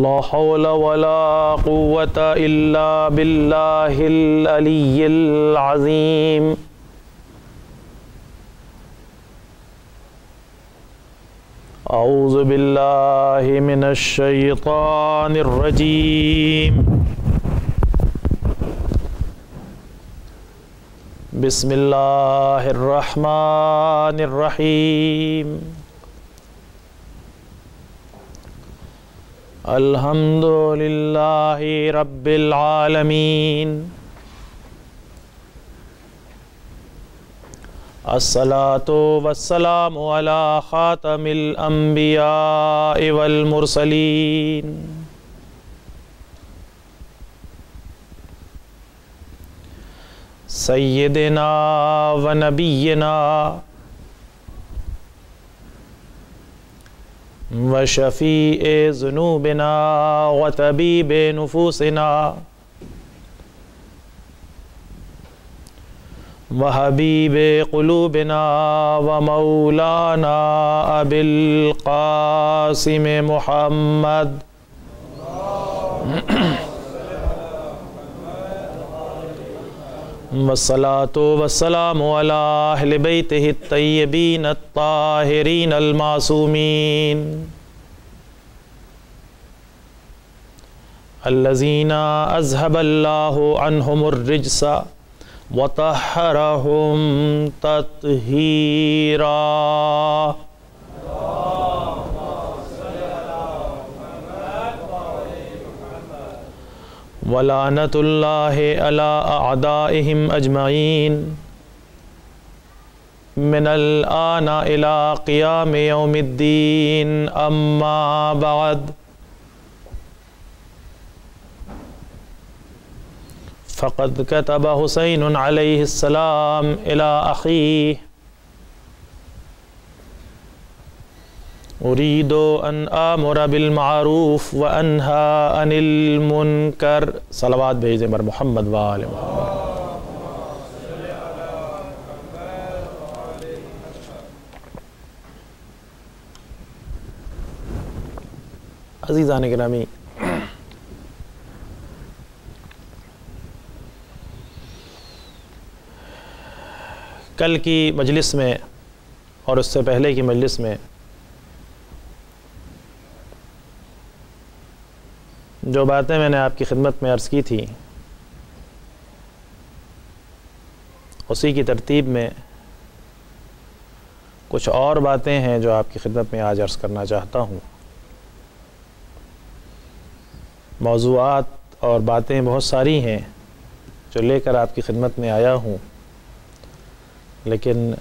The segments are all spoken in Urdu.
لا حول ولا قوة إلا بالله العلي العظيم. أعوذ بالله من الشيطان الرجيم. بسم الله الرحمن الرحيم. الحمد لله رب العالمين. الصلاة والسلام على خاتم الأنبياء والمرسلين. سيدنا ونبينا وشفيع ذنوبنا وطبيب نفوسنا وحبيب قلوبنا ومولانا أبي القاسم محمد والصلاة والسلام على أهل بيته الطيبين الطاهرين المعصومين الذين أذهب الله عنهم الرجس وطهرهم تطهيرا. ولعنة الله على أعدائهم أجمعين من الآن إلى قيام يوم الدين. أما بعد، فقد كتب حسين عليه السلام إلى أخيه: أريد أن آمر بالمعروف وأنهى عن المنكر. صلوات بھیجیں بر محمد وآل محمد. عزیزان گرامی، کل کی مجلس میں اور اس سے پہلے کی مجلس میں جو باتیں میں نے آپ کی خدمت میں عرض کی تھی، اسی کی ترتیب میں کچھ اور باتیں ہیں جو آپ کی خدمت میں آج عرض کرنا چاہتا ہوں. موضوعات اور باتیں بہت ساری ہیں جو لے کر آپ کی خدمت میں آیا ہوں، لیکن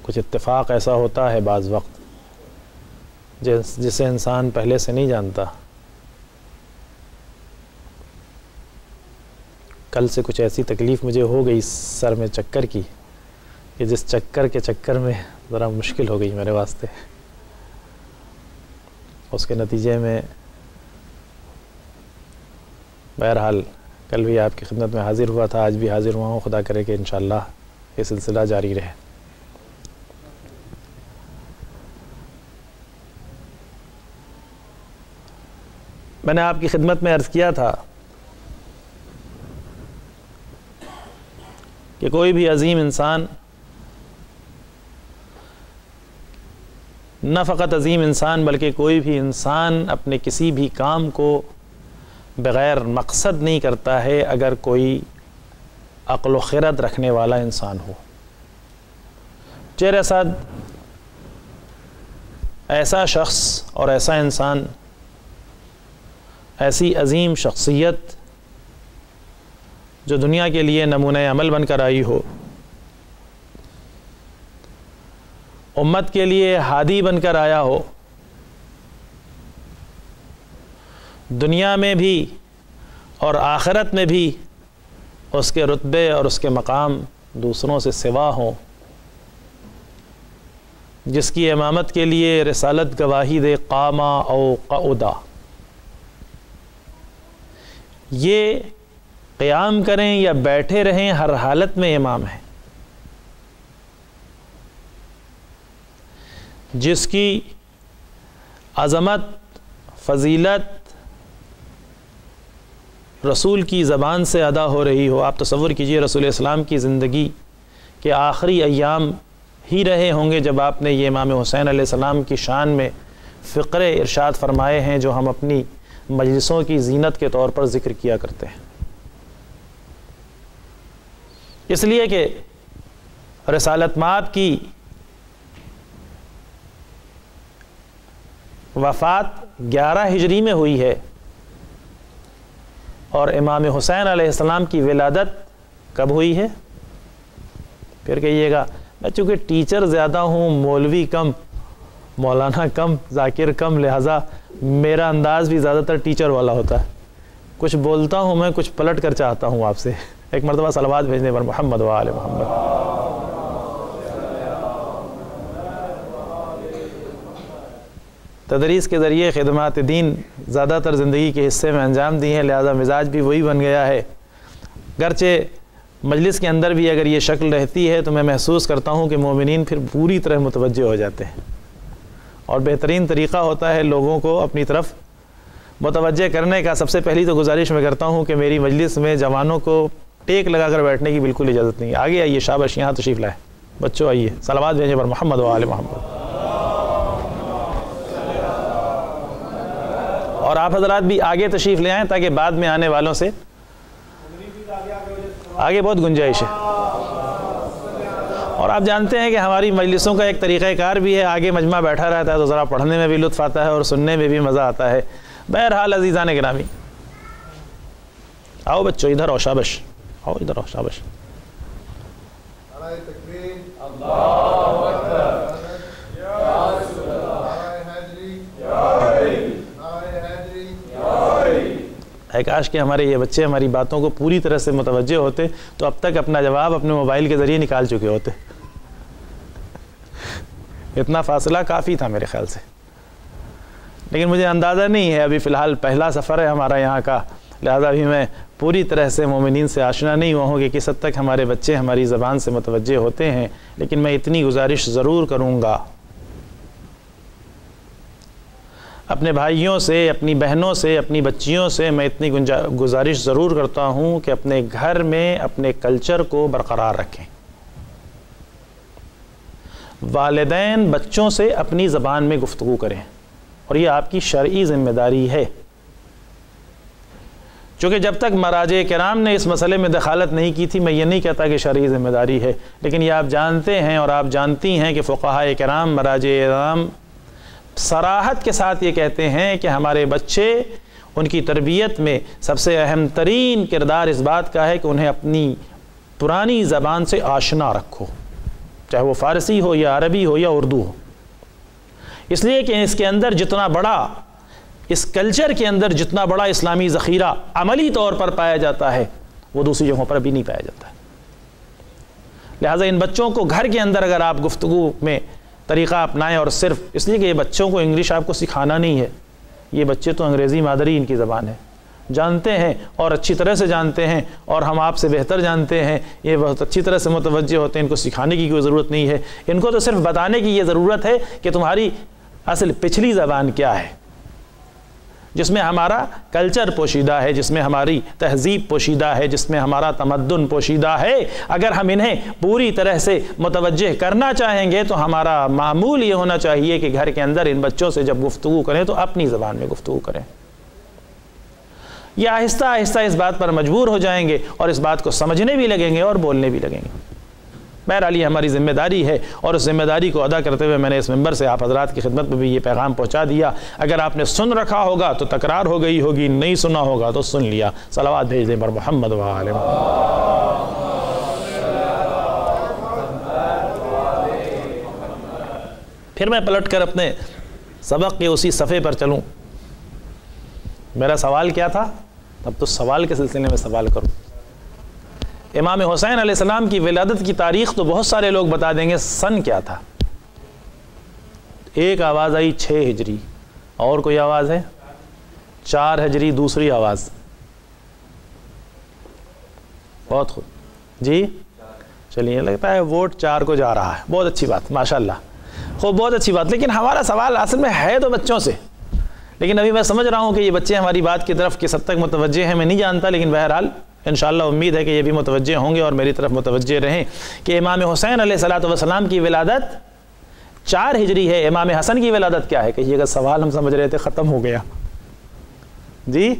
کچھ اتفاق ایسا ہوتا ہے بعض وقت جسے انسان پہلے سے نہیں جانتا. کل سے کچھ ایسی تکلیف مجھے ہو گئی سر میں چکر کی کہ جس چکر کے چکر میں ذرا مشکل ہو گئی میرے واسطے. اس کے نتیجے میں بہرحال کل بھی آپ کی خدمت میں حاضر ہوا تھا، آج بھی حاضر ہوا ہوں. خدا کرے کہ انشاءاللہ یہ سلسلہ جاری رہے. میں نے آپ کی خدمت میں عرض کیا تھا کہ کوئی بھی عظیم انسان، نہ فقط عظیم انسان بلکہ کوئی بھی انسان اپنے کسی بھی کام کو بغیر مقصد نہیں کرتا ہے اگر کوئی عقل و خرد رکھنے والا انسان ہو. چیر اسد ایسا شخص اور ایسا انسان، ایسی عظیم شخصیت جو دنیا کے لیے نمونہ عمل بن کر آئی ہو، امت کے لیے ہادی بن کر آیا ہو، دنیا میں بھی اور آخرت میں بھی اس کے رتبے اور اس کے مقام دوسروں سے سوا ہوں، جس کی امامت کے لیے رسالت گواہی دے قاما او قعدا، یہ قیام کریں یا بیٹھے رہیں ہر حالت میں امام ہے. جس کی عظمت، فضیلت رسول کی زبان سے ادا ہو رہی ہو. آپ تصور کیجئے رسول اسلام کی زندگی کے آخری ایام ہی رہے ہوں گے جب آپ نے یہ امام حسین علیہ السلام کی شان میں فقرے ارشاد فرمائے ہیں جو ہم اپنی مجلسوں کی زینت کے طور پر ذکر کیا کرتے ہیں. اس لیے کہ رسالت مآب کی وفات 11 ہجری میں ہوئی ہے اور امام حسین علیہ السلام کی ولادت کب ہوئی ہے؟ پھر کہیے گا میں چونکہ ٹیچر زیادہ ہوں، مولوی کم، مولانا کم، ذاکر کم، لہٰذا میرا انداز بھی زیادہ تر ٹیچر والا ہوتا ہے. کچھ بولتا ہوں میں، کچھ پلٹ کر چاہتا ہوں آپ سے. ایک مرتبہ صلوات بھیجنے پر محمد و آل محمد. تدریس کے ذریعے خدمات دین زیادہ تر زندگی کے حصے میں انجام دی ہیں، لہذا مزاج بھی وہی بن گیا ہے. گرچہ مجلس کے اندر بھی اگر یہ شکل رہتی ہے تو میں محسوس کرتا ہوں کہ مومنین پھر پوری طرح متوجہ ہو جاتے ہیں، اور بہترین طریقہ ہوتا ہے لوگوں کو اپنی طرف متوجہ کرنے کا. سب سے پہلی تو گزارش میں کرتا ہوں کہ میری مجلس میں جوانوں کو ٹیک لگا کر بیٹھنے کی بالکل اجازت نہیں ہے. آگے آئیے، شاباش، یہاں تشریف لائیں بچوں، آئیے. صلوات بھیجیں پر محمد و آل محمد. اور آپ حضرات بھی آگے تشریف لے آئیں تاکہ بعد میں آنے والوں سے آگے بہت گنجائش ہے. اور آپ جانتے ہیں کہ ہماری مجلسوں کا ایک طریقہ کار بھی ہے، آگے مجمع بیٹھا رہتا ہے تو ذرا پڑھنے میں بھی لطف آتا ہے اور سننے میں بھی مزہ آتا ہے. بہرحال عزیزان گرامی، آؤ بچوں ادھر آؤ، شابش، آؤ ادھر آؤ، شابش. ہے کاش کہ ہمارے یہ بچے ہماری باتوں کو پوری طرح سے متوجہ ہوتے تو اب تک اپنا جواب اپنے موبائل کے ذریعے نکال چکے ہوتے. اتنا فاصلہ کافی تھا میرے خیال سے، لیکن مجھے اندازہ نہیں ہے، ابھی فی الحال پہلا سفر ہے ہمارا یہاں کا، لہذا ابھی میں پوری طرح سے مومنین سے آشنا نہیں ہوا ہوں کہ کس حد تک ہمارے بچے ہماری زبان سے متوجہ ہوتے ہیں. لیکن میں اتنی گزارش ضرور کروں گا اپنے بھائیوں سے، اپنی بہنوں سے، اپنی بچیوں سے، میں اتنی گزارش ضرور کرتا ہوں کہ اپنے گھر میں اپنے کلچر کو برقرار رکھیں. والدین بچوں سے اپنی زبان میں گفتگو کریں، اور یہ آپ کی شرعی ذمہ داری ہے. چونکہ جب تک مراجع کرام نے اس مسئلے میں دخالت نہیں کی تھی، میں یہ نہیں کہتا کہ شرعی ذمہ داری ہے، لیکن یہ آپ جانتے ہیں اور آپ جانتی ہیں کہ فقہاء کرام، مراجع کرام صراحت کے ساتھ یہ کہتے ہیں کہ ہمارے بچے، ان کی تربیت میں سب سے اہم ترین کردار اس بات کا ہے کہ انہیں اپنی پرانی زبان سے آشنا رکھو، چاہے وہ فارسی ہو یا عربی ہو یا اردو ہو. اس لیے کہ اس کے اندر جتنا بڑا، اس کلچر کے اندر جتنا بڑا اسلامی ذخیرہ عملی طور پر پایا جاتا ہے وہ دوسری جگہوں پر بھی نہیں پایا جاتا ہے. لہٰذا ان بچوں کو گھر کے اندر اگر آپ گفتگو میں طریقہ اپنائیں، اور صرف اس لیے کہ یہ بچوں کو انگلش آپ کو سکھانا نہیں ہے، یہ بچے تو انگریزی مادری ان کی زبان ہے، جانتے ہیں اور اچھی طرح سے جانتے ہیں، اور ہم آپ سے بہتر جانتے ہیں، یہ بہت اچھی طرح سے متوجہ ہوتے ہیں. ان کو سکھانے کی کوئی ضرورت نہیں ہے، ان کو تو صرف بتانے کی یہ ضرورت ہے کہ تمہاری اصل پچھلی زبان کیا ہے، جس میں ہمارا کلچر پوشیدہ ہے، جس میں ہماری تہذیب پوشیدہ ہے، جس میں ہمارا تمدن پوشیدہ ہے. اگر ہم انہیں پوری طرح سے متوجہ کرنا چاہیں گے تو ہمارا معمول یہ ہونا چاہیے کہ گھر کے اندر ان بچوں سے جب گفتگو کریں تو اپنی زبان میں گفتگو کریں. یہ آہستہ آہستہ اس بات پر مجبور ہو جائیں گے اور اس بات کو سمجھنے بھی لگیں گے اور بولنے بھی لگیں گے. بہرحال یہ ہماری ذمہ داری ہے، اور اس ذمہ داری کو ادا کرتے ہوئے میں نے اس ممبر سے آپ حضرات کی خدمت میں بھی یہ پیغام پہنچا دیا. اگر آپ نے سن رکھا ہوگا تو تکرار ہو گئی ہوگی، نہیں سنا ہوگا تو سن لیا. صلوات بھیج دیں پر محمد و آل محمد. پھر میں پلٹ کر اپنے سبق کے اسی صفحے پر چلوں. میرا سوال کیا تھا؟ اب تو سوال کے سلسلے میں سوال کروں. امام حسین علیہ السلام کی ولادت کی تاریخ تو بہت سارے لوگ بتا دیں گے، سن کیا تھا؟ ایک آواز آئی 6 ہجری، اور کوئی آواز ہے 4 ہجری، دوسری آواز. بہت خوب جی، چلیے لگتا ہے ووٹ 4 کو جا رہا ہے. بہت اچھی بات، ماشاءاللہ، خوب، بہت اچھی بات. لیکن ہمارا سوال اصل میں ہے تو بچوں سے، لیکن ابھی میں سمجھ رہا ہوں کہ یہ بچے ہماری بات کی طرف کس حد تک متوجہ ہیں میں نہیں جانتا، لیکن بہرحال انشاءاللہ امید ہے کہ یہ بھی متوجہ ہوں گے اور میری طرف متوجہ رہیں کہ امام حسین علیہ السلام کی ولادت 4 ہجری ہے، امام حسن کی ولادت کیا ہے؟ کہیے گا سوال ہم سمجھ رہے تھے ختم ہو گیا جی،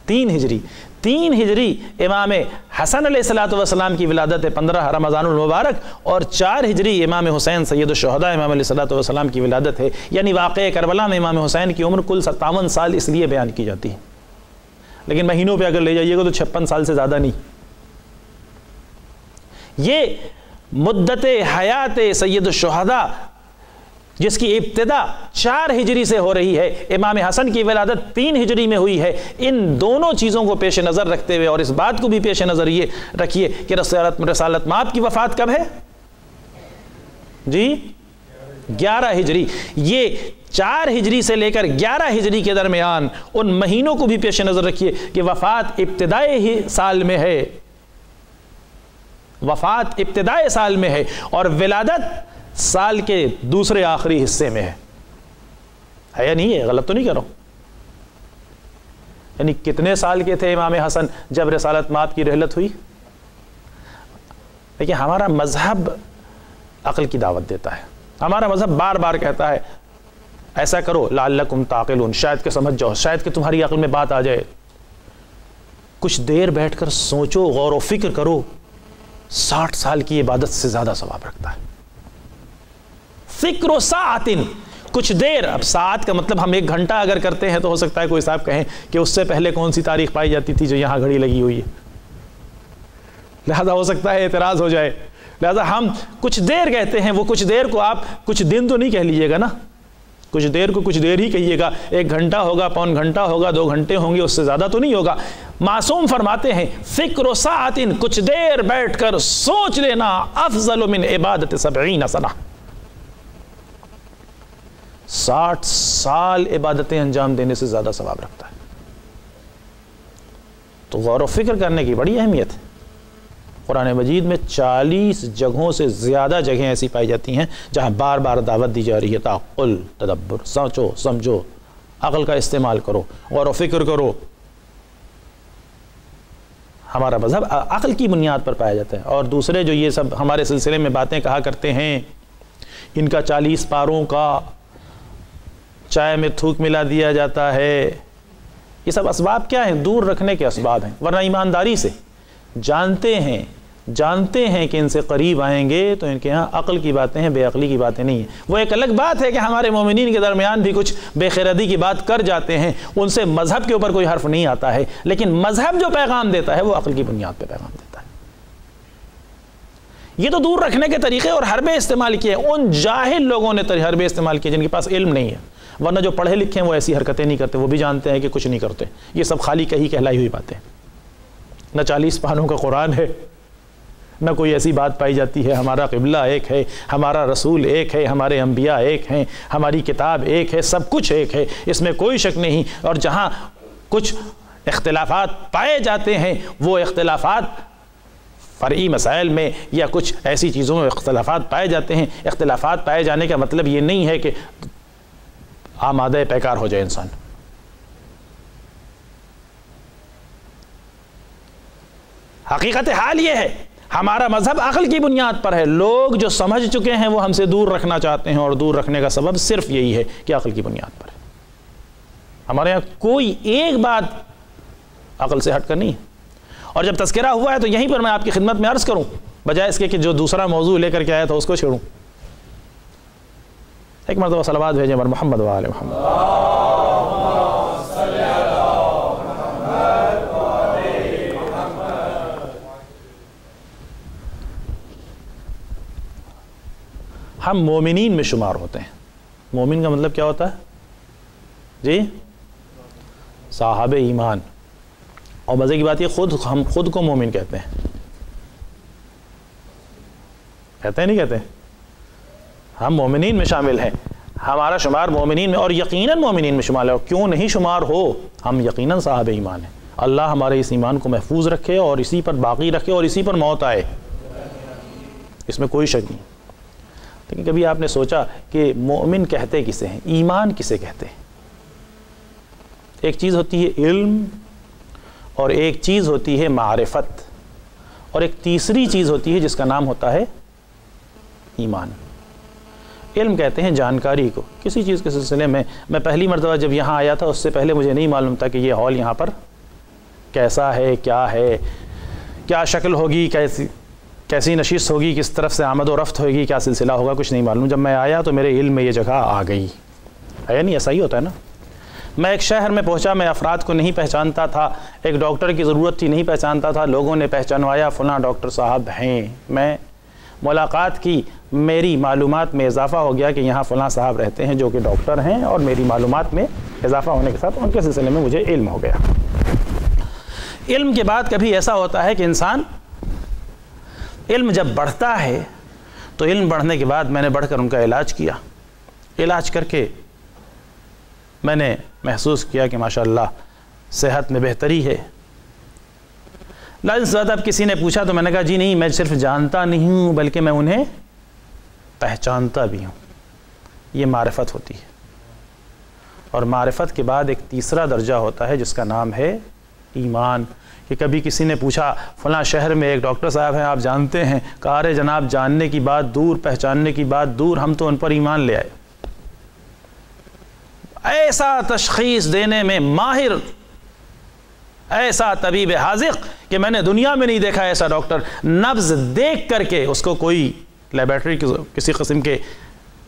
3 ہجری 3 ہجری امام حسن علیہ السلام کی ولادت ہے 15 رمضان المبارک، اور 4 ہجری امام حسین سید الشہداء امام علیہ السلام کی ولادت ہے، یعنی واقعہ کربلا میں امام حسین کی عمر کل 57 سال اس لیے بیان کی جاتی ہے، لیکن مہینوں پہ اگر لے جائیے گا تو 56 سال سے زیادہ نہیں۔ یہ مدت حیات سید الشہداء جس کی ابتدا 4 ہجری سے ہو رہی ہے، امام حسن کی ولادت 3 ہجری میں ہوئی ہے، ان دونوں چیزوں کو پیش نظر رکھتے ہوئے اور اس بات کو بھی پیش نظر یہ رکھیے کہ رسالت مآب کی وفات کب ہے جی؟ 11 ہجری۔ یہ 4 ہجری سے لے کر 11 ہجری کے درمیان ان مہینوں کو بھی پیش نظر رکھیے کہ وفات ابتدائی ہی سال میں ہے، وفات ابتدائی سال میں ہے اور ولادت سال کے دوسرے آخری حصے میں ہے یا نہیں ہے؟ غلط تو نہیں کر رہا ہوں؟ یعنی کتنے سال کے تھے امام حسن جب رسالت مآب کی رحلت ہوئی؟ دیکھیں ہمارا مذہب عقل کی دعوت دیتا ہے، ہمارا مذہب بار بار کہتا ہے ایسا کرو لعلکم تعقلون، شاید کہ سمجھ جاؤ، شاید کہ تمہاری عقل میں بات آ جائے۔ کچھ دیر بیٹھ کر سوچو، غور و فکر کرو، 60 سال کی عبادت سے زیادہ ثواب رکھتا ہے۔ فکر و ساعتن، کچھ دیر، اب ساعت کا مطلب ہم 1 گھنٹہ اگر کرتے ہیں تو ہو سکتا ہے کوئی صاحب کہیں کہ اس سے پہلے کون سی تاریخ پائی جاتی تھی جو یہاں گھڑی لگی ہوئی ہے، لہذا ہو سکتا ہے اعتراض ہو جائے، لہذا ہم کچھ دیر کہتے ہیں۔ وہ کچھ دیر کو آپ کچھ دن تو نہیں کہہ لیجئے گا نا، کچھ دیر کو کچھ دیر ہی کہیے گا، 1 گھنٹہ ہوگا، پون گھنٹہ ہوگا، 2 گھنٹے ہوں گے، اس سے زیادہ تو نہیں ہوگا۔ معصوم فرماتے ہیں فکر و ساعتن، کچھ دیر بیٹھ کر سوچ لینا، افضل من عبادت 70 سنہ، 60 سال عبادتیں انجام دینے سے زیادہ ثواب رکھتا ہے۔ تو غور و فکر کرنے کی بڑی اہمیت ہے۔ قرآن مجید میں 40 جگہوں سے زیادہ جگہیں ایسی پائی جاتی ہیں جہاں بار بار دعوت دی جا رہی ہے تعقل، تدبر، سوچو سمجھو، عقل کا استعمال کرو، غور و فکر کرو۔ ہمارا مذہب عقل کی بنیاد پر پایا جاتا ہے، اور دوسرے جو یہ سب ہمارے سلسلے میں باتیں کہا کرتے ہیں، ان کا 40 پاروں کا چائے میں تھوک ملا دیا جاتا ہے، یہ سب اسباب کیا ہیں؟ دور رکھنے کے اسباب ہیں، ورنہ ایمانداری سے جانتے ہیں کہ ان سے قریب آئیں گے تو ان کے ہاں عقل کی باتیں ہیں، بے عقلی کی باتیں نہیں ہیں۔ وہ ایک الگ بات ہے کہ ہمارے مومنین کے درمیان بھی کچھ بے خردی کی بات کر جاتے ہیں، ان سے مذہب کے اوپر کوئی حرف نہیں آتا ہے، لیکن مذہب جو پیغام دیتا ہے وہ عقل کی بنیاد پہ پیغام دیتا ہے۔ یہ تو دور رکھنے کے طریقے اور حربے استعمال کیے، ان جاہل لوگوں نے حربے استعمال کیے جن کے پاس علم نہیں ہے، ورنہ جو پڑھے لکھے ہیں وہ ایسی حرکتیں نہیں کرتے، وہ بھی جانتے ہیں کہ کچھ نہیں کرتے۔ یہ سب خالی کہی کہلائی ہوئی باتیں، نہ 40 پانوں کا قرآن ہے، نہ کوئی ایسی بات پائی جاتی ہے ہمارا قبلہ ایک ہے، ہمارا رسول ایک ہے، ہمارے انبیاء ایک ہیں، ہماری کتاب ایک ہے، سب کچھ ایک ہے، اس میں کوئی شک نہیں۔ اور جہاں کچھ اختلافات پائے جاتے ہیں وہ اختلافات فرعی مسائل میں یا کچھ ایسی چیزوں میں اختلافات پائے جاتے ہیں۔ اختلافات پائے جانے کا مطلب یہ نہیں ہے کہ آمادہ پیکار ہو جائے انسان۔ حقیقت حال یہ ہے ہمارا مذہب عقل کی بنیاد پر ہے، لوگ جو سمجھ چکے ہیں وہ ہم سے دور رکھنا چاہتے ہیں، اور دور رکھنے کا سبب صرف یہی ہے کہ عقل کی بنیاد پر ہے۔ ہمارے یہاں کوئی ایک بات عقل سے ہٹ کر نہیں ہے۔ اور جب تذکرہ ہوا ہے تو یہیں پر میں آپ کی خدمت میں عرض کروں، بجائے اس کے کہ جو دوسرا موضوع لے کر کے آیا تھا اس کو چھوڑوں، ایک مرتبہ صلوات بھیجیں بر محمد و آل محمد۔ ہم مومنین میں شمار ہوتے ہیں۔ مومن کا مطلب کیا ہوتا ہے جی؟ صاحب ایمان۔ اور مزے کی بات یہ ہم خود کو مومن کہتے ہیں، کہتے ہیں نہیں کہتے؟ ہم مومنین میں شامل ہیں، ہمارا شمار مومنین میں، اور یقیناً مومنین میں شمال ہے، اور کیوں نہیں شمار ہو، ہم یقیناً صاحب ایمان ہیں۔ اللہ ہمارے اس ایمان کو محفوظ رکھے اور اسی پر باقی رکھے اور اسی پر موت آئے، اس میں کوئی شک نہیں۔ لیکن کبھی آپ نے سوچا کہ مومن کہتے کسے ہیں، ایمان کسے کہتے ہیں؟ ایک چیز ہوتی ہے علم، اور ایک چیز ہوتی ہے معرفت، اور ایک تیسری چیز ہوتی ہے جس کا نام ہوتا ہے ایمان۔ علم کہتے ہیں جانکاری کو کسی چیز کے سلسلے میں۔ میں پہلی مرتبہ جب یہاں آیا تھا اس سے پہلے مجھے نہیں معلوم تھا کہ یہ ہال یہاں پر کیسا ہے، کیا شکل ہوگی، کیسی نشست ہوگی، کس طرف سے آمد و رفت ہوگی، کیا سلسلہ ہوگا، کچھ نہیں معلوم۔ جب میں آیا تو میرے علم میں یہ جگہ آ گئی ہے، نہیں ایسا ہی ہوتا ہے نا۔ میں ایک شہر میں پہنچا، میں افراد کو نہیں پہچانتا تھا، ایک ڈاکٹر کی ضرورت تھی، نہیں پہچانتا تھا، لوگوں نے پہچانوایا فلاں ڈاکٹر صاحب ہیں۔ میں ملاقات کی، میری معلومات میں اضافہ ہو گیا کہ یہاں فلاں صاحب رہتے ہیں جو کہ ڈاکٹر ہیں، اور میری معلومات میں اضافہ ہونے کے ساتھ ان کے سلسلے میں مجھے علم ہو گیا۔ علم کے بعد کبھی ایسا ہوتا ہے کہ انسان علم جب بڑھتا ہے تو علم بڑھنے کے بعد میں نے بڑھ کر ان کا علاج کیا، علاج کر کے میں نے محسوس کیا کہ ماشاءاللہ صحت میں بہتری ہے۔ لازم اب کسی نے پوچھا تو میں نے کہا جی نہیں، میں صرف جانتا نہیں ہوں بلکہ میں انہیں پہچانتا بھی ہوں۔ یہ معرفت ہوتی ہے، اور معرفت کے بعد ایک تیسرا درجہ ہوتا ہے جس کا نام ہے ایمان۔ کہ کبھی کسی نے پوچھا فلاں شہر میں ایک ڈاکٹر صاحب ہیں، آپ جانتے ہیں؟ کہا ارے جناب، جاننے کی بات دور، پہچاننے کی بات دور، ہم تو ان پر ایمان لے آئے۔ ایسا تشخیص دینے میں ماہر، ایسا طبیب حاذق کہ میں نے دنیا میں نہیں دیکھا ایسا ڈاکٹر۔ نبض دیکھ کر کے اس کو کوئی لیبارٹری کی کسی قسم کے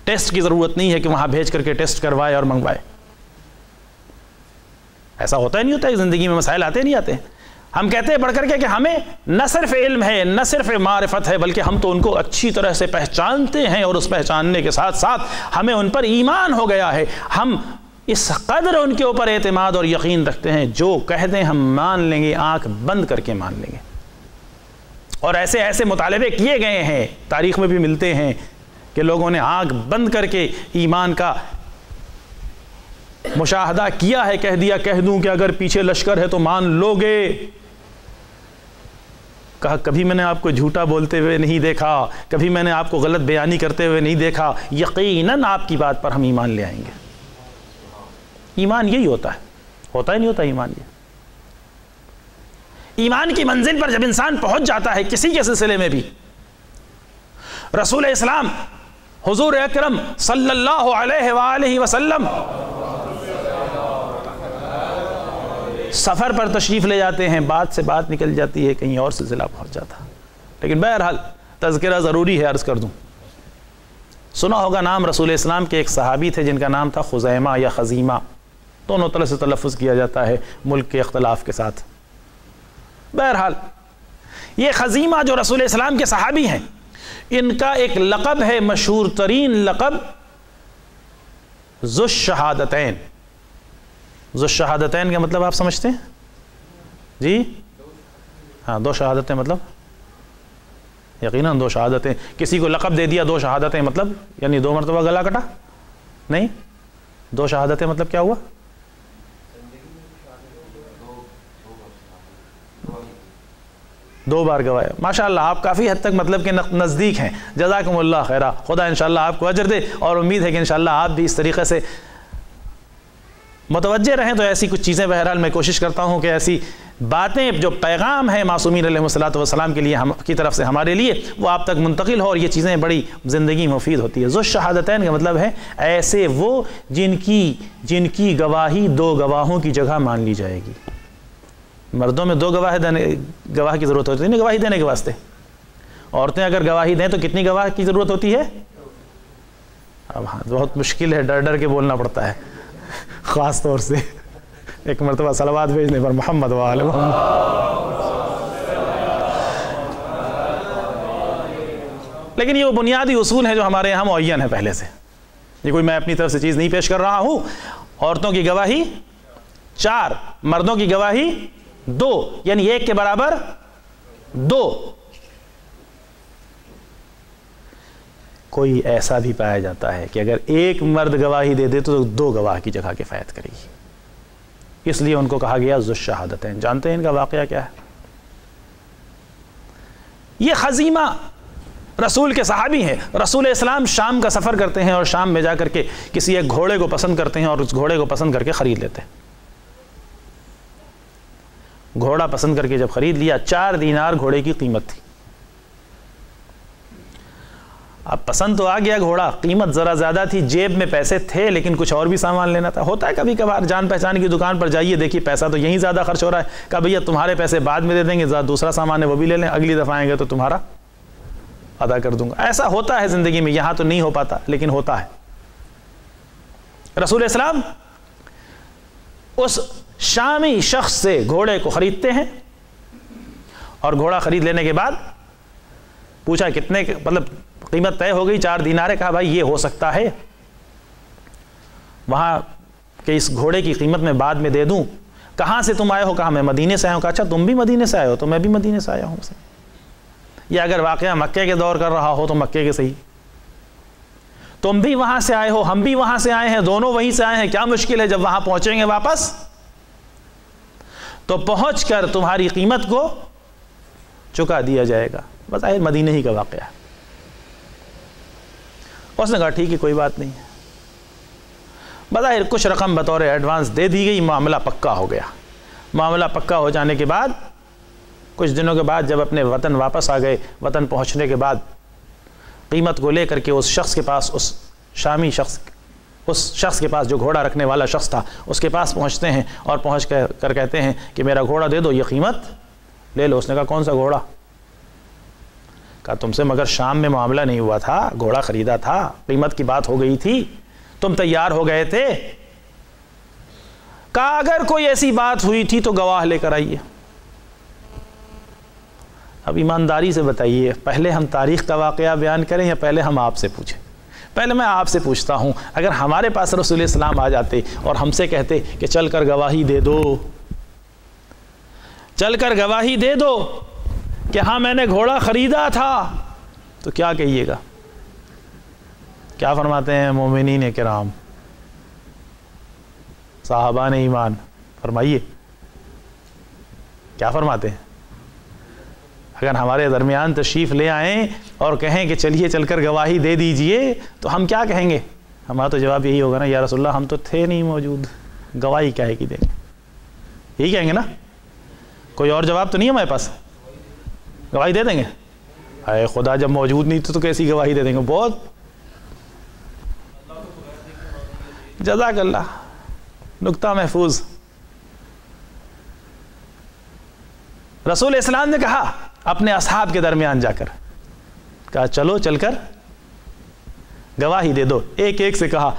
ٹیسٹ کی ضرورت نہیں ہے کہ وہاں بھیج کر کے ٹیسٹ کروائے اور منگوائے۔ ایسا ہوتا ہی نہیں ہوتا ہے، زندگی میں مسائل آتے نہیں آتے۔ ہم کہتے ہیں بڑھ کر کے کہ ہمیں نہ صرف علم ہے، نہ صرف معرفت ہے، بلکہ ہم تو ان کو اچھی طرح سے پہچانتے ہیں، اور اس پہچاننے کے ساتھ ساتھ ہمیں ان پر ایمان ہو گیا ہے۔ ہم اس قدر ان کے اوپر اعتماد اور یقین رکھتے ہیں، جو کہہ دیں ہم مان لیں گے، آنکھ بند کر کے مان لیں گے۔ اور ایسے ایسے مطالبے کیے گئے ہیں، تاریخ میں بھی ملتے ہیں کہ لوگوں نے آنکھ بند کر کے ایمان کا مشاہدہ کیا ہے، کہہ دوں کہ اگر پیچھے لشکر ہے تو مان لو گے۔ کہا کبھی میں نے آپ کو جھوٹا بولتے ہوئے نہیں دیکھا، کبھی میں نے آپ کو غلط بیانی کرتے ہوئے نہیں دیکھا، یقیناً آپ کی بات پر ہم ایمان لے آئیں گے۔ ایمان یہی ہوتا ہے ہی نہیں ہوتا ایمان یہ۔ ایمان کی منزل پر جب انسان پہنچ جاتا ہے کسی کے سلسلے میں بھی، رسول اسلام حضور اکرم صلی اللہ علیہ وآلہ وسلم سفر پر تشریف لے جاتے ہیں، بات سے بات نکل جاتی ہے، کہیں اور سلسلہ پہنچ جاتا۔ لیکن بہرحال تذکرہ ضروری ہے، عرض کر دوں۔ سنا ہوگا نام رسول اسلام کے ایک صحابی تھے جن کا نام تھا خزیمہ یا خزیمہ، دونوں طرح سے تلفظ کیا جاتا ہے ملک کے اختلاف کے ساتھ۔ بہرحال یہ خزیمہ جو رسول اسلام کے صحابی ہیں، ان کا ایک لقب ہے، مشہور ترین لقب، ذو الشہادتین۔ ذو الشہادتین کا مطلب آپ سمجھتے ہیں؟ جی ہاں، دو شہادتیں مطلب یقیناً دو شہادتیں۔ کسی کو لقب دے دیا دو شہادتیں مطلب یعنی دو مرتبہ گلا کٹا؟ نہیں، دو شہادتیں مطلب کیا ہوا؟ دو بار گوایا۔ ماشاءاللہ آپ کافی حد تک مطلب کہ نزدیک ہیں، جزاکم اللہ خیرہ، خدا انشاءاللہ آپ کو اجر دے، اور امید ہے کہ انشاءاللہ آپ بھی اس طریقے سے متوجہ رہیں۔ تو ایسی کچھ چیزیں بہرحال میں کوشش کرتا ہوں کہ ایسی باتیں جو پیغام ہے معصومین علیہ الصلوۃ والسلام کے لیے، ہم کی طرف سے ہمارے لیے، وہ آپ تک منتقل ہو، اور یہ چیزیں بڑی زندگی مفید ہوتی ہے۔ ذو الشہادتین کا مطلب ہے ایسے وہ جن کی گواہی دو گواہوں کی جگہ مان لی جائے گی۔ مردوں میں دو گواہ کی ضرورت ہوتی ہے نا گواہی دینے کے واسطے۔ عورتیں اگر گواہی دیں تو کتنی گواہ کی ضرورت ہوتی ہے؟ اب ہاں بہت مشکل ہے، ڈر کے بولنا پڑتا ہے، خاص طور سے ایک مرتبہ صلوات بھیجنے پر محمد وآل محمد۔ لیکن یہ وہ بنیادی اصول ہیں جو ہمارے یہاں معین ہیں پہلے سے، یہ کوئی میں اپنی طرف سے چیز نہیں پیش کر رہا ہوں۔ عورتوں کی گواہی 4، مردوں کی گواہی 2، یعنی 1 کے برابر 2۔ کوئی ایسا بھی پایا جاتا ہے کہ اگر ایک مرد گواہی دے دے تو 2 گواہ کی جگہ کفایت کرے گی، اس لیے ان کو کہا گیا ذو الشہادتین۔ جانتے ہیں ان کا واقعہ کیا ہے؟ یہ خزیمہ رسول کے صحابی ہیں۔ رسول اسلام شام کا سفر کرتے ہیں، اور شام میں جا کر کے کسی ایک گھوڑے کو پسند کرتے ہیں، اور اس گھوڑے کو پسند کر کے خرید لیتے ہیں۔ گھوڑا پسند کر کے جب خرید لیا، 4 دینار گھوڑے کی قیمت تھی۔ اب پسند تو آ گیا گھوڑا، قیمت ذرا زیادہ تھی، جیب میں پیسے تھے لیکن کچھ اور بھی سامان لینا تھا۔ ہوتا ہے کبھی کبھار جان پہچان کی دکان پر جائیے، دیکھیے پیسہ تو یہیں زیادہ خرچ ہو رہا ہے، کہا بھیا تمہارے پیسے بعد میں دے دیں گے، دوسرا سامان ہے وہ بھی لے لیں، اگلی دفعہ آئیں گے تو تمہارا ادا کر دوں گا۔ ایسا ہوتا ہے زندگی میں، یہاں تو نہیں ہو پاتا لیکن ہوتا ہے۔ رسول اسلام اس شامی شخص سے گھوڑے کو خریدتے ہیں، اور گھوڑا خرید لینے کے بعد پوچھا کتنے، مطلب قیمت طے ہو گئی 4 دینار، کہا بھائی یہ ہو سکتا ہے وہاں کہ اس گھوڑے کی قیمت میں بعد میں دے دوں۔ کہاں سے تم آئے ہو؟ کہا میں مدینے سے آیا ہوں۔ کہا اچھا تم بھی مدینے سے آئے ہو؟ تو میں بھی مدینے سے آیا ہوں۔ یا اگر واقعہ مکے کے دور کر رہا ہو تو مکے کے صحیح، تم بھی وہاں سے آئے ہو، ہم بھی وہاں سے آئے ہیں، دونوں وہیں سے آئے ہیں، کیا مشکل ہے؟ جب وہاں پہنچیں گے واپس تو پہنچ کر تمہاری قیمت کو چکا دیا جائے گا۔ بظاہر مدینے ہی کا واقعہ ہے۔ اس نے کہا ٹھیک ہے کوئی بات نہیں۔ بظاہر کچھ رقم بطور ایڈوانس دے دی گئی، معاملہ پکا ہو گیا۔ معاملہ پکا ہو جانے کے بعد کچھ دنوں کے بعد جب اپنے وطن واپس آ گئے، وطن پہنچنے کے بعد قیمت کو لے کر کے اس شخص کے پاس، اس شامی شخص، اس شخص کے پاس جو گھوڑا رکھنے والا شخص تھا، اس کے پاس پہنچتے ہیں اور پہنچ کر کہتے ہیں کہ میرا گھوڑا دے دو، یہ قیمت لے لو۔ اس نے کہا کون سا گھوڑا؟ کہا تم سے مگر شام میں معاملہ نہیں ہوا تھا، گھوڑا خریدا تھا، قیمت کی بات ہو گئی تھی، تم تیار ہو گئے تھے۔ کہا اگر کوئی ایسی بات ہوئی تھی تو گواہ لے کر آئیے۔ اب ایمانداری سے بتائیے، پہلے ہم تاریخ کا واقعہ بیان کریں یا پہلے ہم آپ سے پوچھیں؟ پہلے میں آپ سے پوچھتا ہوں، اگر ہمارے پاس رسول اسلام آ جاتے اور ہم سے کہتے کہ چل کر گواہی دے دو، چل کر گواہی دے دو کہ ہاں میں نے گھوڑا خریدا تھا، تو کیا کہیے گا؟ کیا فرماتے ہیں مومنین کرام، صاحبان ایمان؟ فرمائیے کیا فرماتے ہیں؟ اگر ہمارے درمیان تشریف لے آئیں اور کہیں کہ چلیے چل کر گواہی دے دیجئے تو ہم کیا کہیں گے؟ ہمارا تو جواب یہی ہوگا نا، یا رسول اللہ ہم تو تھے نہیں موجود، گواہی کیا ہے کہ دیں گے؟ یہی کہیں گے نا، کوئی اور جواب تو نہیں ہے ہمارے پاس؟ گواہی دے دیں گے؟ اے خدا جب موجود نہیں تو کیسی گواہی دے دیں گے؟ بہت جزاک اللہ، نکتہ محفوظ۔ رسول اسلام نے کہا اپنے اصحاب کے درمیان جا کر، کہا چلو چل کر گواہی دے دو۔ ایک ایک سے کہا،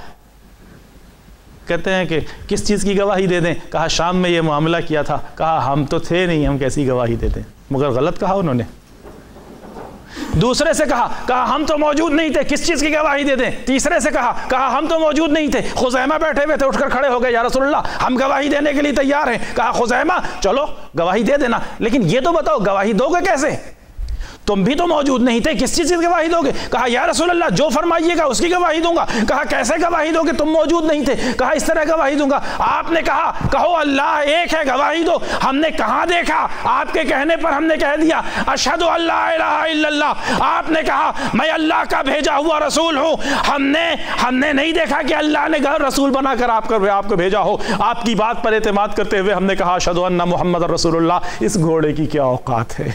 کہتے ہیں کہ کس چیز کی گواہی دے دیں؟ کہا شام میں یہ معاملہ کیا تھا۔ کہا ہم تو تھے نہیں، ہم کیسی گواہی دے دیں؟ مگر غلط کہا انہوں نے۔ دوسرے سے کہا ہم تو موجود نہیں تھے، کس چیز کی گواہی دے دیں؟ تیسرے سے کہا ہم تو موجود نہیں تھے، خزیمہ بیٹھے ہوئے تھے، اٹھ کر کھڑے ہو گئے، یا رسول اللہ ہم گواہی دینے کے لیے تیار ہیں۔ کہا خزیمہ چلو گواہی دے دینا، لیکن یہ تو بتاؤ گواہی دو گے کیسے؟ تم بھی تو موجود نہیں تھے، کس چیز کی گواہی دو گے؟ کہا یا رسول اللہ جو فرمائیے گا اس کی گواہی دوں گا۔ کہا کیسے گواہی دو گے؟ تم موجود نہیں تھے۔ کہا اس طرح گواہی دوں گا، آپ نے کہا کہو اللہ ایک ہے، گواہی دو۔ ہم نے کہاں دیکھا؟ آپ کے کہنے پر ہم نے کہہ دیا اشہد ان لا الہ الا اللہ۔ آپ نے کہا میں اللہ کا بھیجا ہوا رسول ہوں۔ ہم نے نہیں دیکھا کہ اللہ نے رسول بنا کر آپ کو بھیجا ہو۔ آپ کی بات پر اعتماد کرتے ہوئے ہم نے کہا اشہد ان محمد رسول اللہ۔ اس گھوڑے کی کیا اوقات ہے،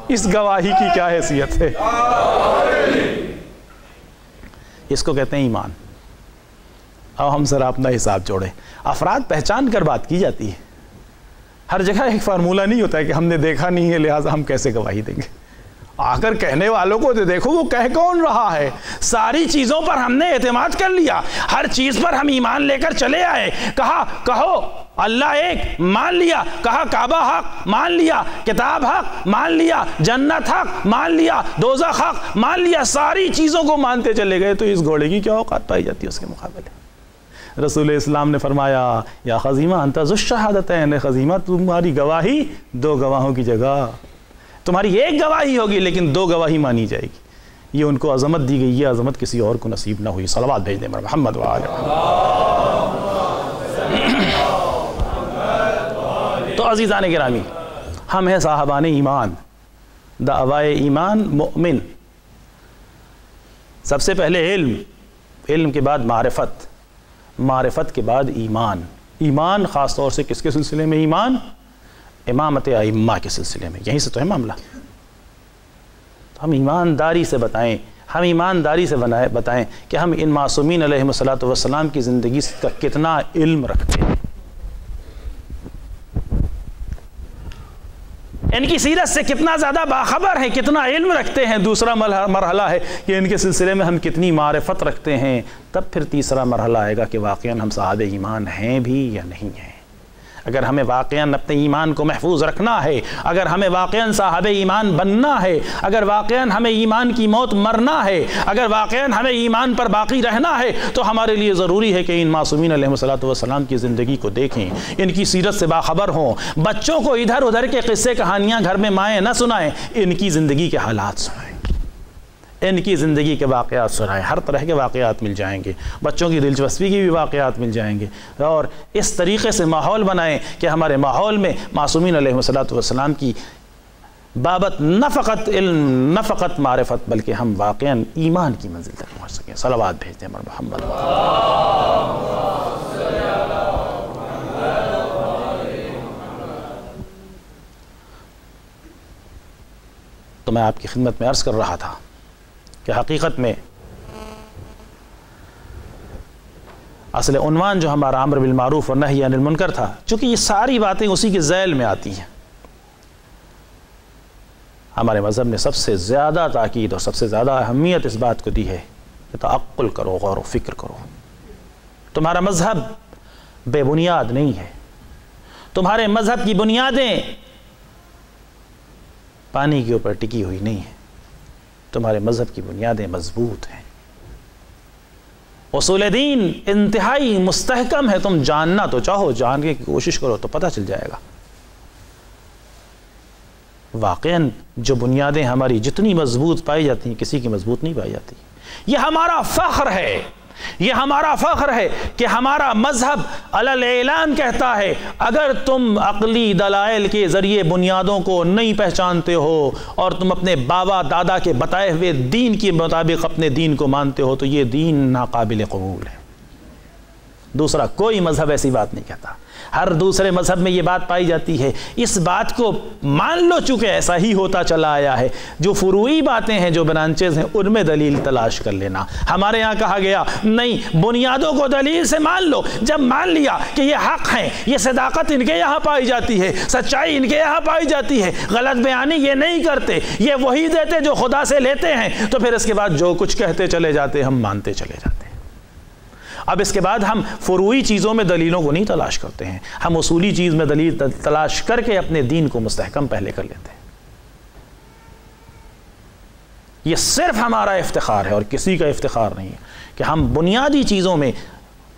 اس گواہی کی کیا حیثیت ہے؟ اس کو کہتے ہیں ایمان۔ اب ہم ذرا اپنا حساب جوڑیں۔ افراد پہچان کر بات کی جاتی ہے، ہر جگہ ایک فارمولہ نہیں ہوتا ہے کہ ہم نے دیکھا نہیں ہے لہٰذا ہم کیسے گواہی دیں گے۔ آ کر کہنے والوں کو تو دیکھو وہ کہہ کون رہا ہے۔ ساری چیزوں پر ہم نے اعتماد کر لیا، ہر چیز پر ہم ایمان لے کر چلے آئے۔ کہا کہو اللہ ایک، مان لیا۔ کہا کعبہ حق، مان لیا۔ کتاب حق، مان لیا۔ جنت حق، مان لیا۔ دوزخ حق، مان لیا۔ ساری چیزوں کو مانتے چلے گئے، تو اس گھوڑے کی کیا اوقات پائی جاتی ہے اس کے مقابلے؟ رسول اسلام نے فرمایا یا خزیمہ انت ذو الشہادتین، خزیمہ تمہاری گواہی 2 گواہوں کی جگہ، تمہاری ایک گواہی ہوگی لیکن 2 گواہی مانی جائے گی۔ یہ ان کو عظمت دی گئی، یہ عظمت کسی اور کو نصیب نہ ہوئی۔ صلوات بھیج دیں محمد تو عزیزان گرامی، ہم ہیں صاحبان ایمان، دعوائے ایمان مؤمن۔ سب سے پہلے علم، علم کے بعد معرفت، معرفت کے بعد ایمان۔ ایمان خاص طور سے کس کے سلسلے میں ایمان؟ امامت ائمہ کے سلسلے میں، یہیں سے تو ہے معاملہ۔ تو ہم ایمانداری سے بتائیں، بتائیں کہ ہم ان معصومین علیہم الصلوۃ والسلام کی زندگی کا کتنا علم رکھتے ہیں، ان کی سیرت سے کتنا زیادہ باخبر ہیں، کتنا علم رکھتے ہیں۔ دوسرا مرحلہ ہے کہ ان کے سلسلے میں ہم کتنی معرفت رکھتے ہیں۔ تب پھر تیسرا مرحلہ آئے گا کہ واقعاً ہم صاحب ایمان ہیں بھی یا نہیں ہیں۔ اگر ہمیں واقعاً اپنے ایمان کو محفوظ رکھنا ہے، اگر ہمیں واقعاً صاحب ایمان بننا ہے، اگر واقعاً ہمیں ایمان کی موت مرنا ہے، اگر واقعاً ہمیں ایمان پر باقی رہنا ہے، تو ہمارے لیے ضروری ہے کہ ان معصومین علیہ السلام کی زندگی کو دیکھیں، ان کی سیرت سے باخبر ہوں۔ بچوں کو ادھر ادھر کے قصے کہانیاں گھر میں مائیں نہ سنائیں، ان کی زندگی کے حالات سنائیں، ان کی زندگی کے واقعات سنائیں۔ ہر طرح کے واقعات مل جائیں گے، بچوں کی دلچسپی کی بھی واقعات مل جائیں گے، اور اس طریقے سے ماحول بنائیں کہ ہمارے ماحول میں معصومین علیہ السلام کی بابت نہ فقط علم، نہ فقط معرفت، بلکہ ہم واقعاً ایمان کی منزل تک پہنچ سکیں۔ صلوات بھیجتے ہیں محمد۔ تو میں آپ کی خدمت میں عرض کر رہا تھا کہ حقیقت میں اصل عنوان جو ہمارا امر بالمعروف اور نہی عن المنکر تھا، چونکہ یہ ساری باتیں اسی کے ذیل میں آتی ہیں، ہمارے مذہب نے سب سے زیادہ تاکید اور سب سے زیادہ اہمیت اس بات کو دی ہے کہ تعقل کرو، غور و فکر کرو۔ تمہارا مذہب بے بنیاد نہیں ہے، تمہارے مذہب کی بنیادیں پانی کے اوپر ٹکی ہوئی نہیں ہیں، تمہارے مذہب کی بنیادیں مضبوط ہیں، اصول دین انتہائی مستحکم ہے۔ تم جاننا تو چاہو، جاننے کی کوشش کرو تو پتہ چل جائے گا۔ واقعاً جو بنیادیں ہماری جتنی مضبوط پائی جاتی ہیں، کسی کی مضبوط نہیں پائی جاتی۔ یہ ہمارا فخر ہے، یہ ہمارا فخر ہے کہ ہمارا مذہب علی الاعلان کہتا ہے اگر تم عقلی دلائل کے ذریعے بنیادوں کو نہیں پہچانتے ہو اور تم اپنے بابا دادا کے بتائے ہوئے دین کے مطابق اپنے دین کو مانتے ہو تو یہ دین ناقابل قبول ہے۔ دوسرا کوئی مذہب ایسی بات نہیں کہتا، ہر دوسرے مذہب میں یہ بات پائی جاتی ہے۔ اس بات کو مان لو، چونکہ ایسا ہی ہوتا چلا آیا ہے، جو فروعی باتیں ہیں، جو برانچز ہیں، ان میں دلیل تلاش کر لینا۔ ہمارے یہاں کہا گیا نہیں، بنیادوں کو دلیل سے مان لو۔ جب مان لیا کہ یہ حق ہیں، یہ صداقت ان کے یہاں پائی جاتی ہے، سچائی ان کے یہاں پائی جاتی ہے، غلط بیانی یہ نہیں کرتے، یہ وہی دیتے جو خدا سے لیتے ہیں، تو پھر اس کے بعد جو کچھ کہتے چلے جاتے ہم مانتے چلے جاتے ہیں۔ اب اس کے بعد ہم فروعی چیزوں میں دلیلوں کو نہیں تلاش کرتے ہیں، ہم اصولی چیز میں دلیل تلاش کر کے اپنے دین کو مستحکم پہلے کر لیتے ہیں۔ یہ صرف ہمارا افتخار ہے اور کسی کا افتخار نہیں ہے کہ ہم بنیادی چیزوں میں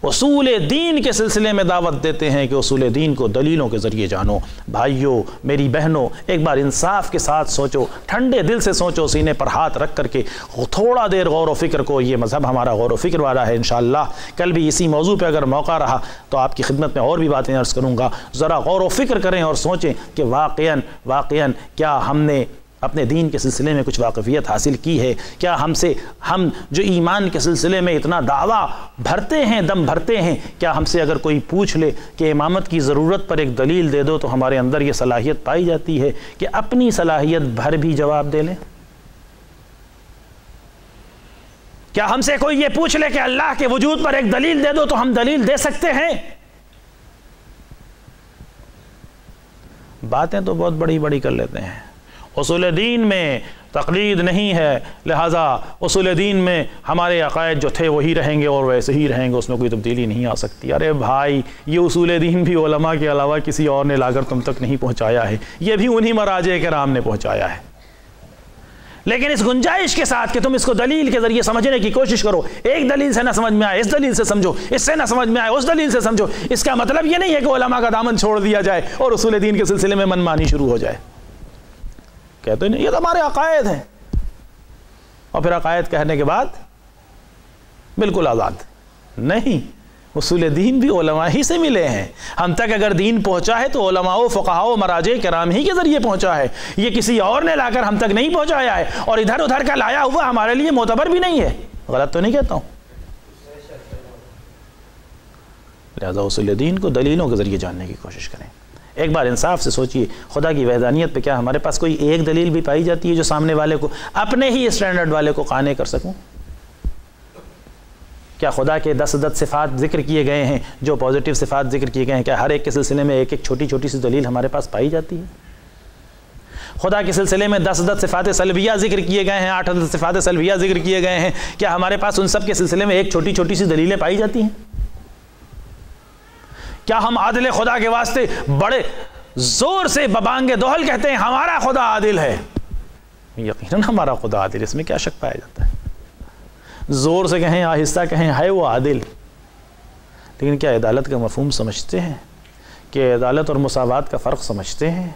اصول دین کے سلسلے میں دعوت دیتے ہیں کہ اصول دین کو دلیلوں کے ذریعے جانو۔ بھائیوں، میری بہنوں، ایک بار انصاف کے ساتھ سوچو، ٹھنڈے دل سے سوچو، سینے پر ہاتھ رکھ کر کے تھوڑا دیر غور و فکر کو۔ یہ مذہب ہمارا غور و فکر والا ہے، انشاءاللہ کل بھی اسی موضوع پہ اگر موقع رہا تو آپ کی خدمت میں اور بھی باتیں عرض کروں گا۔ ذرا غور و فکر کریں اور سوچیں کہ واقعاً کیا ہم نے اپنے دین کے سلسلے میں کچھ واقفیت حاصل کی ہے؟ کیا ہم جو ایمان کے سلسلے میں اتنا دعویٰ بھرتے ہیں، دم بھرتے ہیں، کیا ہم سے اگر کوئی پوچھ لے کہ امامت کی ضرورت پر ایک دلیل دے دو تو ہمارے اندر یہ صلاحیت پائی جاتی ہے کہ اپنی صلاحیت بھر بھی جواب دے لیں؟ کیا ہم سے کوئی یہ پوچھ لے کہ اللہ کے وجود پر ایک دلیل دے دو تو ہم دلیل دے سکتے ہیں؟ باتیں تو بہت بڑی بڑی کر لیتے ہیں۔ اصول دین میں تقلید نہیں ہے، لہٰذا اصول دین میں ہمارے عقائد جو تھے وہی رہیں گے اور ویسے ہی رہیں گے، اس میں کوئی تبدیلی نہیں آ سکتی۔ ارے بھائی، یہ اصول دین بھی علماء کے علاوہ کسی اور نے لا کر تم تک نہیں پہنچایا ہے، یہ بھی انہی مراجع کرام نے پہنچایا ہے، لیکن اس گنجائش کے ساتھ کہ تم اس کو دلیل کے ذریعے سمجھنے کی کوشش کرو۔ ایک دلیل سے نہ سمجھ میں آئے اس دلیل سے سمجھو، اس سے نہ سمجھ میں آئے اس دلیل سے سمجھو۔ اس کا مطلب یہ نہیں ہے کہ علماء کا دامن چھوڑ دیا جائے اور اصول دین کے سلسلے میں من مانی شروع ہو جائے۔ کہتے نہیں، یہ تو ہمارے عقائد ہیں، اور پھر عقائد کہنے کے بعد بالکل آزاد نہیں۔ اصول دین بھی علماء ہی سے ملے ہیں، ہم تک اگر دین پہنچا ہے تو علماء و فقہاء و مراجع کرام ہی کے ذریعے پہنچا ہے، یہ کسی اور نے لا کر ہم تک نہیں پہنچایا ہے، اور ادھر ادھر کا لایا ہوا ہمارے لیے معتبر بھی نہیں ہے۔ غلط تو نہیں کہتا ہوں؟ لہذا اصول دین کو دلیلوں کے ذریعے جاننے کی کوشش کریں۔ ایک بار انصاف سے سوچئے، خدا کی وحدانیت پہ کیا ہمارے پاس کوئی ایک دلیل بھی پائی جاتی ہے جو سامنے والے کو، اپنے ہی اسٹینڈرڈ والے کو قانع کر سکوں؟ کیا خدا کے 10 عدد صفات ذکر کیے گئے ہیں، جو پازیٹیو صفات ذکر کیے گئے ہیں، کیا ہر ایک کے سلسلے میں ایک ایک چھوٹی چھوٹی سی دلیل ہمارے پاس پائی جاتی ہے؟ خدا کے سلسلے میں 10 عدد صفات سلبیہ ذکر کیے گئے ہیں، 8 عدد صفات سلبیہ ذکر کیے گئے ہیں، کیا ہمارے پاس ان سب کے سلسلے میں ایک چھوٹی چھوٹی سی دلیلیں پائی جاتی ہیں؟ کیا ہم عادل خدا کے واسطے بڑے زور سے ببانگ دوہل کہتے ہیں ہمارا خدا عادل ہے؟ یقیناً ہمارا خدا عادل، اس میں کیا شک پایا جاتا ہے؟ زور سے کہیں، آہستہ کہیں، ہے وہ عادل، لیکن کیا عدالت کا مفہوم سمجھتے ہیں؟ کہ عدالت اور مساوات کا فرق سمجھتے ہیں؟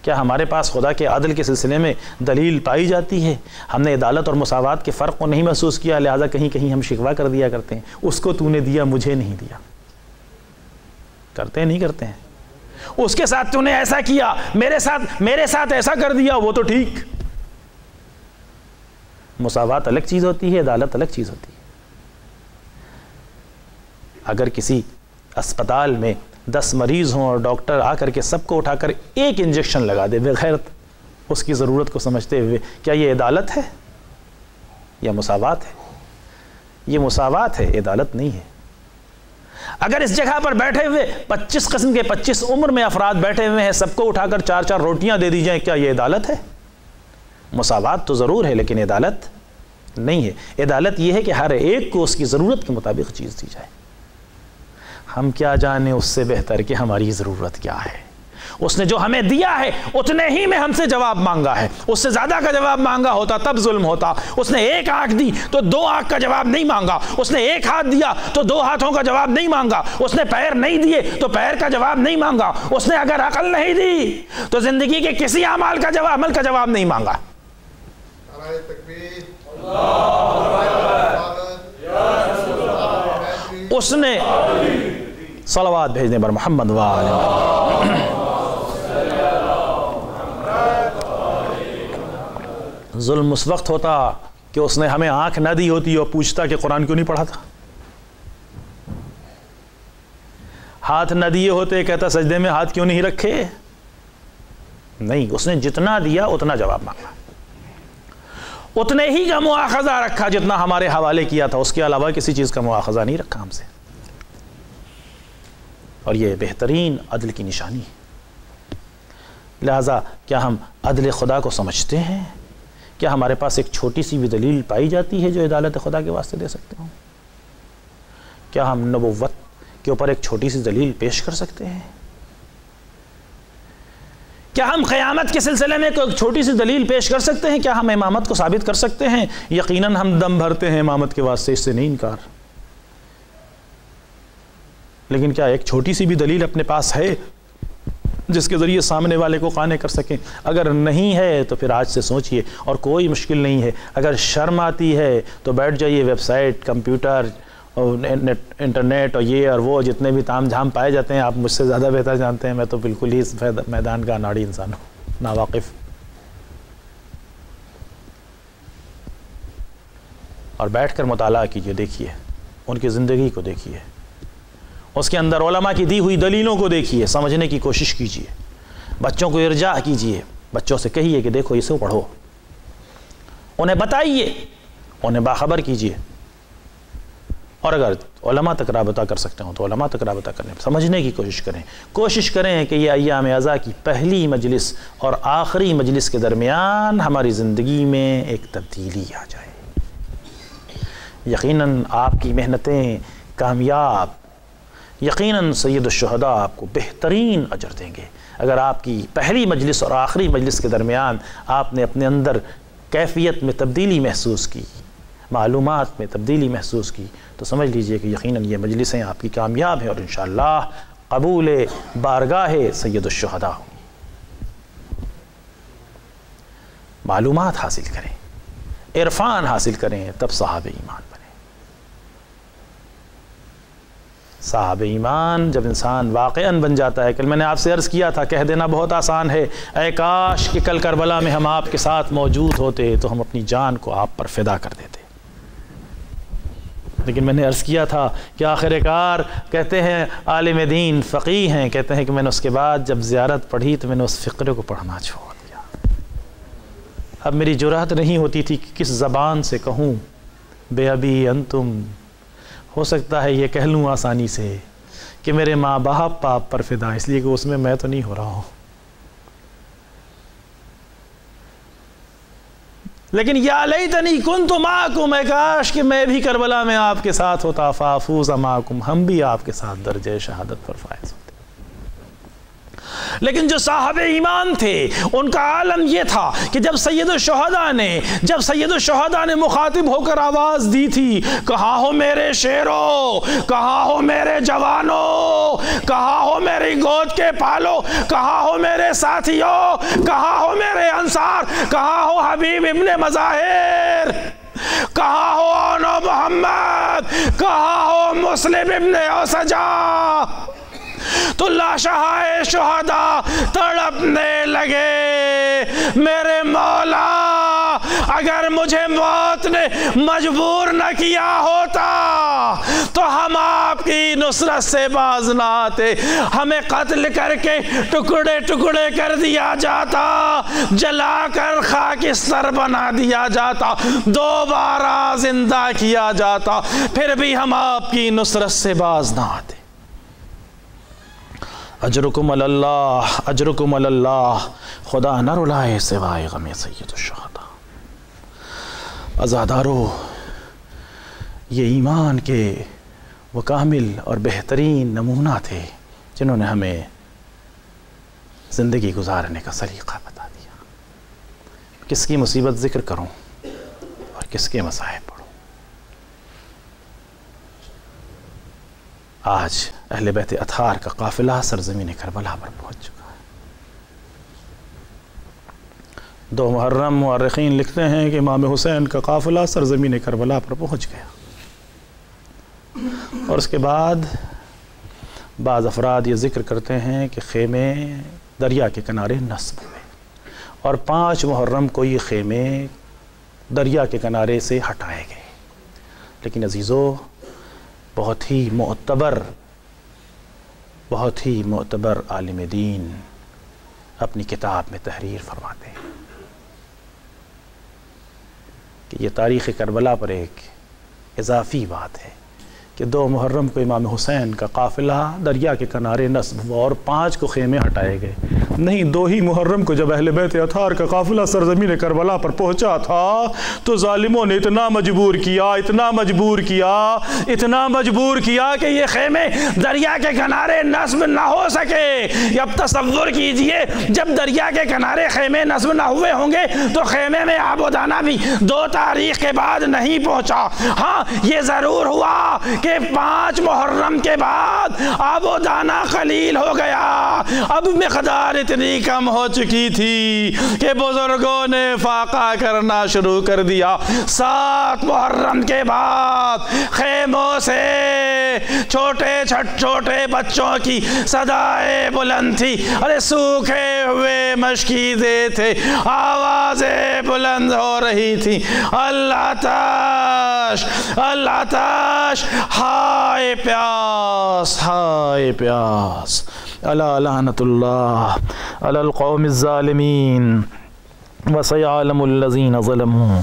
کیا ہمارے پاس خدا کے عدل کے سلسلے میں دلیل پائی جاتی ہے؟ ہم نے عدالت اور مساوات کے فرق کو نہیں محسوس کیا، لہٰذا کہیں کہیں ہم شکوہ کر دیا کرتے ہیں، اس کو تو نے دیا مجھے نہیں دیا، کرتے ہیں نہیں کرتے ہیں؟ اس کے ساتھ تو نے ایسا کیا، میرے ساتھ ایسا کر دیا، وہ تو ٹھیک۔ مساوات الگ چیز ہوتی ہے، عدالت الگ چیز ہوتی ہے۔ اگر کسی اسپتال میں 10 مریض ہوں اور ڈاکٹر آ کر کے سب کو اٹھا کر ایک انجیکشن لگا دے بغیر اس کی ضرورت کو سمجھتے ہوئے، کیا یہ عدالت ہے یا مساوات ہے؟ یہ مساوات ہے، عدالت نہیں ہے۔ اگر اس جگہ پر بیٹھے ہوئے 25 قسم کے 25 عمر میں افراد بیٹھے ہوئے ہیں، سب کو اٹھا کر 4 روٹیاں دے دی جائیں، کیا یہ عدالت ہے؟ مساوات تو ضرور ہے لیکن عدالت نہیں ہے۔ عدالت یہ ہے کہ ہر ایک کو اس کی ضرورت کے مطابق چیز دی جائے۔ ہم کیا جانیں اس سے بہتر کہ ہماری ضرورت کیا ہے؟ اس نے جو ہمیں دیا ہے اتنے ہی میں ہم سے جواب مانگا ہے، اس سے زیادہ کا جواب مانگا ہوتا تب ظلم ہوتا۔ اس نے 1 آنکھ دی تو 2 آنکھ کا جواب نہیں مانگا، اس نے 1 ہاتھ دیا تو 2 ہاتھوں کا جواب نہیں مانگا، اس نے پیر نہیں دیے تو پیر کا جواب نہیں مانگا، اس نے اگر عقل نہیں دی تو زندگی کے کسی عمل کا جواب نہیں مانگا۔ اس نے صلوات بھیجنے پر محمد ظلم اس وقت ہوتا کہ اس نے ہمیں آنکھ نہ دی ہوتی اور پوچھتا کہ قرآن کیوں نہیں پڑھا تھا، ہاتھ نہ دیے ہوتے کہتا سجدے میں ہاتھ کیوں نہیں رکھے، نہیں، اس نے جتنا دیا اتنا جواب مانگا، اتنے ہی کا مواخذہ رکھا جتنا ہمارے حوالے کیا تھا، اس کے علاوہ کسی چیز کا مواخذہ نہیں رکھا ہم سے، اور یہ بہترین عدل کی نشانی ہے۔ لہٰذا کیا ہم عدل خدا کو سمجھتے ہیں؟ کیا ہمارے پاس ایک چھوٹی سی بھی دلیل پائی جاتی ہے جو عدالت خدا کے واسطے دے سکتے ہوں؟ کیا ہم نبوت کے اوپر ایک چھوٹی سی دلیل پیش کر سکتے ہیں؟ کیا ہم قیامت کے سلسلے میں کوئی چھوٹی سی دلیل پیش کر سکتے ہیں؟ کیا ہم امامت کو ثابت کر سکتے ہیں؟ یقیناً ہم دم بھرتے ہیں امامت کے واسطے، اس سے نہیں انکار، لیکن کیا ایک چھوٹی سی بھی دلیل اپنے پاس ہے جس کے ذریعے سامنے والے کو قانع کر سکیں؟ اگر نہیں ہے تو پھر آج سے سوچئے، اور کوئی مشکل نہیں ہے۔ اگر شرم آتی ہے تو بیٹھ جائیے، ویب سائٹ، کمپیوٹر اور انٹرنیٹ اور یہ اور وہ جتنے بھی تام جھام پائے جاتے ہیں، آپ مجھ سے زیادہ بہتر جانتے ہیں، میں تو بالکل ہی اس میدان کا اناڑی انسان ہوں، ناواقف، اور بیٹھ کر مطالعہ کیجئے، دیکھیے ان کی زندگی کو، دیکھیے اس کے اندر علماء کی دی ہوئی دلیلوں کو، دیکھیے، سمجھنے کی کوشش کیجئے، بچوں کو ارجاع کیجئے، بچوں سے کہیے کہ دیکھو اسے پڑھو، انہیں بتائیے، انہیں باخبر کیجئے، اور اگر علماء تک رابطہ کر سکتے ہوں تو علماء تک رابطہ کریں، سمجھنے کی کوشش کریں کہ یہ ایام عزا کی پہلی مجلس اور آخری مجلس کے درمیان ہماری زندگی میں ایک تبدیلی آ جائے۔ یقیناً آپ کی محنتیں کامیاب، یقیناً سید الشہداء آپ کو بہترین اجر دیں گے۔ اگر آپ کی پہلی مجلس اور آخری مجلس کے درمیان آپ نے اپنے اندر کیفیت میں تبدیلی محسوس کی، معلومات میں تبدیلی محسوس کی، تو سمجھ لیجئے کہ یقیناً یہ مجلسیں آپ کی کامیاب ہیں اور انشاءاللہ قبول بارگاہ سید الشہداء ہوں۔ معلومات حاصل کریں، عرفان حاصل کریں، تب صاحب ایمان بنیں۔ صاحب ایمان جب انسان واقعاً بن جاتا ہے، کل میں نے آپ سے عرض کیا تھا، کہہ دینا بہت آسان ہے، اے کاش کہ کل کربلا میں ہم آپ کے ساتھ موجود ہوتے تو ہم اپنی جان کو آپ پر فدا کر دیتے۔ لیکن میں نے عرض کیا تھا کہ آخر کار کہتے ہیں عالم دین فقیہ ہیں، کہتے ہیں کہ میں نے اس کے بعد جب زیارت پڑھی تو میں نے اس فقرے کو پڑھنا چھوڑ دیا۔ اب میری جرأت نہیں ہوتی تھی کہ کس زبان سے کہوں بے ابی انتم، ہو سکتا ہے یہ کہہ لوں آسانی سے کہ میرے ماں باپ آپ پر فدا، اس لیے کہ اس میں تو نہیں ہو رہا ہوں، لیکن یا لیتنی کنت معکم، کاش کہ میں بھی کربلا میں آپ کے ساتھ ہوتا، فافوز معکم، ہم بھی آپ کے ساتھ درجہ شہادت پر فائز ہوتے۔ لیکن جو صاحب ایمان تھے ان کا عالم یہ تھا کہ جب سید الشہداء نے مخاطب ہو کر آواز دی تھی، کہاں ہو میرے شیرو، کہاں ہو میرے جوانوں، کہاں ہو میری گود کے پالو، کہاں ہو میرے ساتھیوں، کہاں ہو میرے انصار، کہاں ہو حبیب ابن مظاہر، کہاں ہو آنو محمد، کہاں ہو مسلم ابن اوسجا، تو لاشہائے شہداء تڑپنے لگے، میرے مولا اگر مجھے موت نے مجبور نہ کیا ہوتا تو ہم آپ کی نصرت سے باز نہ آتے، ہمیں قتل کر کے ٹکڑے ٹکڑے کر دیا جاتا، جلا کر خاکستر بنا دیا جاتا، دوبارہ زندہ کیا جاتا، پھر بھی ہم آپ کی نصرت سے باز نہ آتے۔ اجرکم اللہ، اجرکم اللہ، خدا نہ رلائے سوائے غم سید الشہداء۔ عزادارو، یہ ایمان کے وہ کامل اور بہترین نمونہ تھے جنہوں نے ہمیں زندگی گزارنے کا سلیقہ بتا دیا، کس کی مصیبت ذکر کروں اور کس کے مصائب پڑھوں۔ آج اہل بیت اطہار کا قافلہ سرزمین کربلا پر پہنچ چکا ہے۔ 2 محرم مورخین لکھتے ہیں کہ امام حسین کا قافلہ سرزمین کربلا پر پہنچ گیا، اور اس کے بعد بعض افراد یہ ذکر کرتے ہیں کہ خیمے دریا کے کنارے نصب ہوئے، اور 5 محرم کو یہ خیمے دریا کے کنارے سے ہٹائے گئے۔ لیکن عزیزو، بہت ہی معتبر عالم دین اپنی کتاب میں تحریر فرماتے ہیں کہ یہ تاریخ کربلا پر ایک اضافی بات ہے کہ 2 محرم کو امام حسین کا قافلہ دریا کے کنارے نصب ہوا اور 5 کو خیمے ہٹائے گئے، نہیں 2 ہی محرم کو جب اہل بیت اطہار کا قافلہ سرزمین کربلا پر پہنچا تھا تو ظالموں نے اتنا مجبور کیا کہ یہ خیمے دریا کے کنارے نصب نہ ہو سکے۔ اب تصور کیجئے، جب دریا کے کنارے خیمے نصب نہ ہوئے ہوں گے تو خیمے میں آب و دانہ بھی 2 تاریخ کے بعد نہیں پہنچا۔ ہاں، یہ ضرور ہوا کہ 5 محرم کے بعد آب و دانہ قلیل ہو گیا، اب مقدار اتنی کم ہو چکی تھی کہ بزرگوں نے فاقہ کرنا شروع کر دیا۔ 7 محرم کے بعد خیموں سے چھوٹے بچوں کی صدائیں بلند تھی، ارے سوکھے ہوئے مشکیزے تھے، آوازیں بلند ہو رہی تھی، اللہ تاش، اللہ تاش، ہائے پیاس، ہائے پیاس، الا لعنت اللہ علی القوم الظالمین وسیعلم الذین ظلموا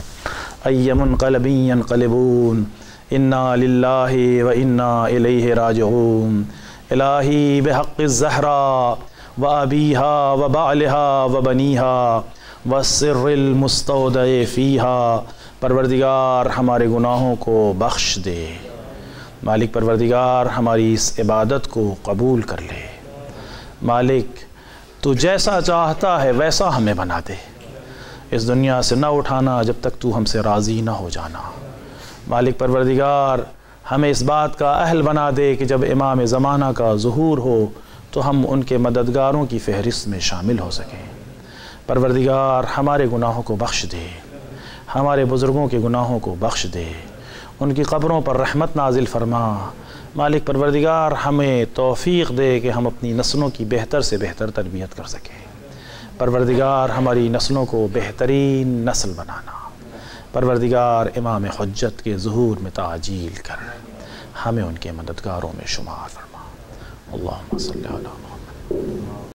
ای منقلب ینقلبون، انا للہ و انا الیہ راجعون۔ الہی بحق الزہراء و ابیہا و بعلہا و بنیہا والسر المستودع فیہا، پروردگار ہمارے گناہوں کو بخش دے، مالک پروردگار ہماری اس عبادت کو قبول کر لے، مالک تو جیسا چاہتا ہے ویسا ہمیں بنا دے، اس دنیا سے نہ اٹھانا جب تک تو ہم سے راضی نہ ہو جانا، مالک پروردگار ہمیں اس بات کا اہل بنا دے کہ جب امام زمانہ کا ظہور ہو تو ہم ان کے مددگاروں کی فہرست میں شامل ہو سکیں۔ پروردگار ہمارے گناہوں کو بخش دے، ہمارے بزرگوں کے گناہوں کو بخش دے، ان کی قبروں پر رحمت نازل فرما، مالک پروردگار ہمیں توفیق دے کہ ہم اپنی نسلوں کی بہتر سے بہتر تربیت کر سکیں۔ پروردگار ہماری نسلوں کو بہترین نسل بنانا، پروردگار امام حجت کے ظہور میں تعجیل کر، ہمیں ان کے مددگاروں میں شمار فرما۔ اللہم صلی علی محمد۔